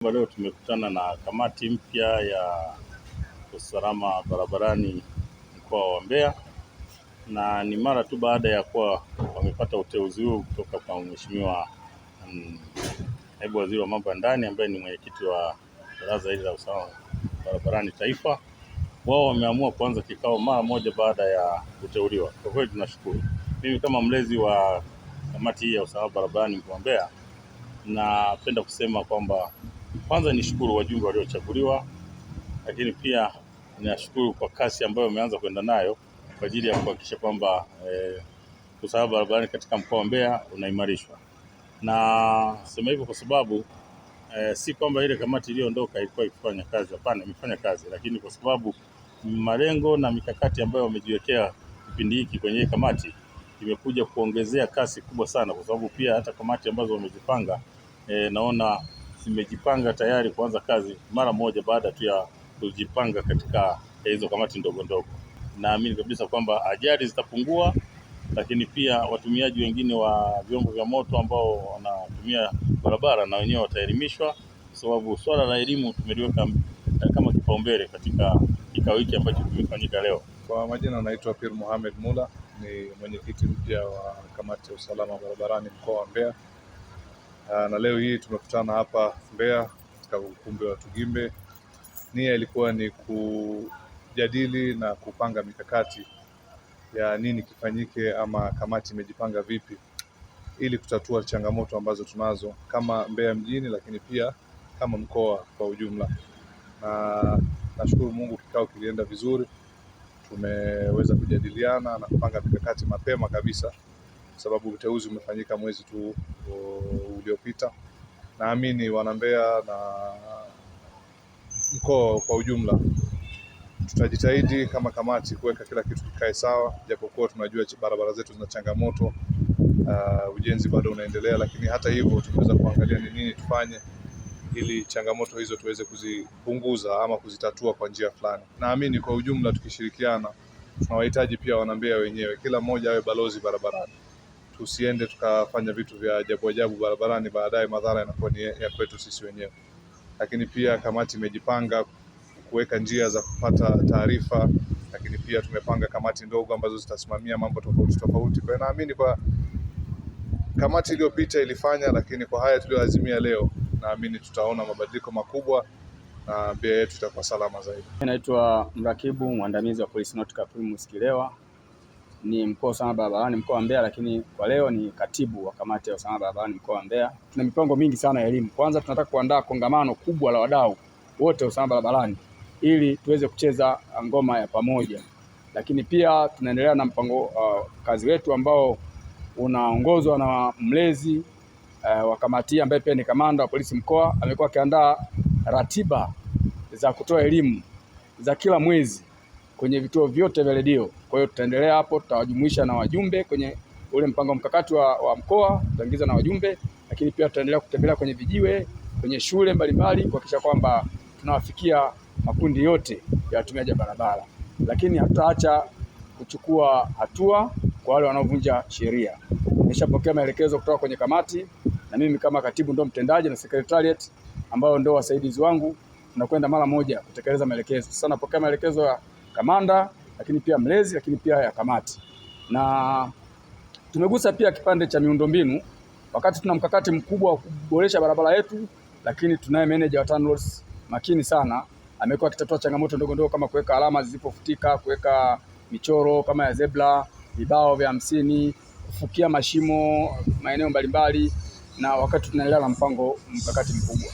Leo tumekutana na kamati mpya ya usalama barabarani mkoa wa Mbeya, na ni mara tu baada ya kuwa wamepata uteuzi huu kutoka kwa Mheshimiwa Naibu Waziri wa Mambo ya Ndani ambaye ni mwenyekiti wa Baraza hili la Usalama Barabarani Taifa. Wao wameamua kuanza kikao mara moja baada ya kuteuliwa. Kwa kweli tunashukuru. Mimi kama mlezi wa kamati hii ya usalama barabarani mkoa wa Mbeya, napenda kusema kwamba kwanza nishukuru wajumbe waliochaguliwa, lakini pia ninashukuru kwa kasi ambayo wameanza kwenda nayo kwa ajili ya kuhakikisha kwamba usalama barabarani katika mkoa wa Mbeya unaimarishwa. Na sema hivyo kwa sababu si kwamba ile kamati iliyoondoka ilikuwa ikifanya kazi, hapana, imefanya kazi, lakini kwa sababu malengo na mikakati ambayo wamejiwekea kipindi hiki kwenye kamati imekuja kuongezea kasi kubwa sana, kwa sababu pia hata kamati ambazo wamejipanga naona zimejipanga tayari kuanza kazi mara moja baada tu ya kujipanga katika hizo kamati ndogo ndogo. Naamini kabisa kwamba ajali zitapungua, lakini pia watumiaji wengine wa vyombo vya moto ambao wanatumia barabara na wenyewe wataelimishwa, kwa sababu swala la elimu tumeliweka kama kipaumbele katika kikao hiki ambacho kimefanyika leo. Kwa majina naitwa Pir Mohamed Mula, ni mwenyekiti mpya wa kamati ya usalama barabarani mkoa wa Mbeya. Na leo hii tumekutana hapa Mbeya katika ukumbi wa Tugimbe. Nia ilikuwa ni kujadili na kupanga mikakati ya nini kifanyike, ama kamati imejipanga vipi ili kutatua changamoto ambazo tunazo kama Mbeya mjini, lakini pia kama mkoa kwa ujumla. Na nashukuru Mungu kikao kilienda vizuri. Tumeweza kujadiliana na kupanga mikakati mapema kabisa, sababu uteuzi umefanyika mwezi tu uliopita. Naamini wana Mbeya na mkoa kwa ujumla tutajitahidi kama kamati kuweka kila kitu kikae sawa, japokuwa tunajua barabara zetu zina changamoto, ujenzi bado unaendelea, lakini hata hivyo tunaweza kuangalia ni nini tufanye ili changamoto hizo tuweze kuzipunguza ama kuzitatua kwa njia fulani. Naamini kwa ujumla tukishirikiana, tunawahitaji pia wana Mbeya wenyewe, kila mmoja awe balozi barabarani. Tusiende tukafanya vitu vya ajabu ajabu barabarani, baadaye madhara yanakuwa ni ya kwetu sisi wenyewe. Lakini pia kamati imejipanga kuweka njia za kupata taarifa, lakini pia tumepanga kamati ndogo ambazo zitasimamia mambo tofauti tofauti. Kwa hiyo naamini kwa kamati iliyopita ilifanya, lakini kwa haya tulioazimia leo, naamini tutaona mabadiliko makubwa na Mbeya yetu itakuwa salama zaidi. Naitwa mrakibu mwandamizi wa polisi Nautica Primus Kilewa, ni mkuu wa usalama barabarani mkoa wa Mbeya, lakini kwa leo ni katibu wa kamati ya usalama barabarani mkoa wa Mbeya. Tuna mipango mingi sana ya elimu. Kwanza tunataka kuandaa kongamano kubwa la wadau wote wa usalama barabarani ili tuweze kucheza ngoma ya pamoja, lakini pia tunaendelea na mpango kazi wetu ambao unaongozwa na mlezi wa kamati ambaye pia ni kamanda wa polisi mkoa. Amekuwa akiandaa ratiba za kutoa elimu za kila mwezi kwenye vituo vyote vya redio. Kwa hiyo tutaendelea hapo, tutawajumuisha na wajumbe kwenye ule mpango mkakati wa mkoa, tutaingiza na wajumbe, lakini pia tutaendelea kutembelea kwenye vijiwe, kwenye shule mbalimbali kuhakikisha kwamba tunawafikia makundi yote ya watumiaji barabara. Lakini hatutaacha kuchukua hatua kwa wale wanaovunja sheria. Nimeshapokea maelekezo kutoka kwenye kamati, na mimi kama katibu ndo mtendaji na secretariat ambao ndo wasaidizi wangu, tunakwenda mara moja kutekeleza maelekezo. Sasa napokea maelekezo ya kamanda, lakini pia mlezi, lakini pia ya kamati. Na tumegusa pia kipande cha miundombinu. Wakati tuna mkakati mkubwa wa kuboresha barabara yetu, lakini tunaye manager wa TANROADS makini sana, amekuwa akitatua changamoto ndogo ndogo kama kuweka alama zilipofutika, kuweka michoro kama ya zebra, vibao vya 50, kufukia mashimo maeneo mbalimbali, na wakati tunaendelea na mpango mkakati mkubwa.